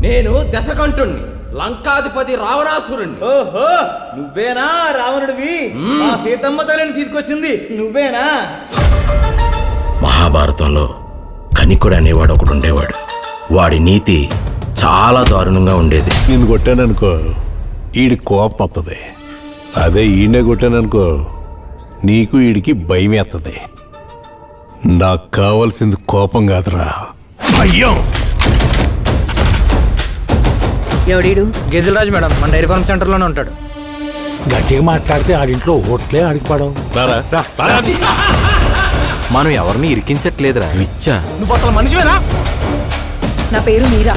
నేను దశకంఠుణ్ణి, లంకాధిపతి రావణాసురుణ్ణి. ఓహో, నువ్వేనా రావణుడివి? మా సీతమ్మ తల్లిని తీసుకొచ్చింది నువ్వేనా? మహాభారతంలో కనికుడు అనేవాడు ఒకడు ఉండేవాడు. వాడి నీతి చాలా దారుణంగా ఉండేది. నిన్ను కొట్టాననుకో ఈడి కోపం వస్తుంది. అదే ఈయనే కొట్టాననుకో నీకు ఈడికి భయం వేస్తుంది. నాకు కావాల్సింది కోపం కాదురా, భయం. ఎవడీడు? గెజిల్రాజ్ మేడం, మన డైరీ ఫార్మ్ సెంటర్లోనే ఉంటాడు. గట్టిగా మాట్లాడితే ఆడింట్లో ఓట్లే అడిగిపడం. మనం ఎవరిని ఇరికించట్లేదురా, విచ్చా. నువ్వు అసలు మనిషివేనా? నా పేరు మీరా.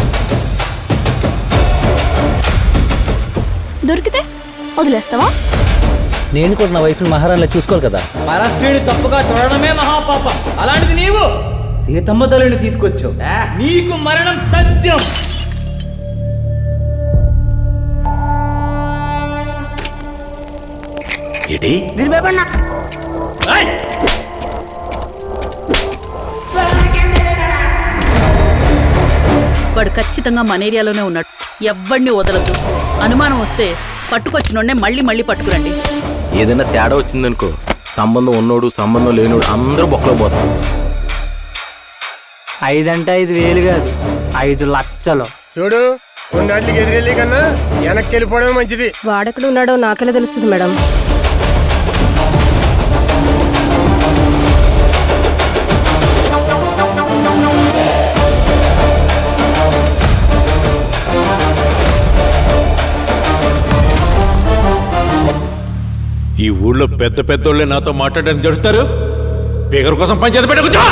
దొరికితే వదిలేస్తావా? నేను కూడా నా వైఫ్ని మహారాణిలా చూసుకోవాలి కదా. పరస్త్రీని తప్పుగా చూడడమే మహాపాపం. అలాంటిది నీవు సీతమ్మ తల్లిని తీసుకొచ్చావు. నీకు మరణం తథ్యం. ఏంటి? వాడు ఖచ్చితంగా మన ఏరియాలోనే ఉన్నాడు. ఎవ్వడిని వదలద్దు. అనుమానం వస్తే పట్టుకొచ్చినోడ్నే మళ్ళీ మళ్ళీ పట్టుకురండి. ఏదైనా తేడా వచ్చిందనుకో, సంబంధం ఉన్నోడు సంబంధం లేనోడు అందరూ బొక్కలో పోతారు. 5 అంటే 5,000 కాదు, 5 లక్షలు. చూడు, కొన్నాళ్ళకి ఎదురెళ్ళి కన్నా వెనక్కి వెళ్ళిపోవడమే మంచిది. వాడెక్కడ ఉన్నాడో నాకెలా తెలుస్తుంది మేడం? ఈ ఊళ్ళో పెద్ద పెద్దోళ్ళే నాతో మాట్లాడడానికి జరుగుతారు. పేరు కోసం పంచాయతీ పెట్ట కూర్చో.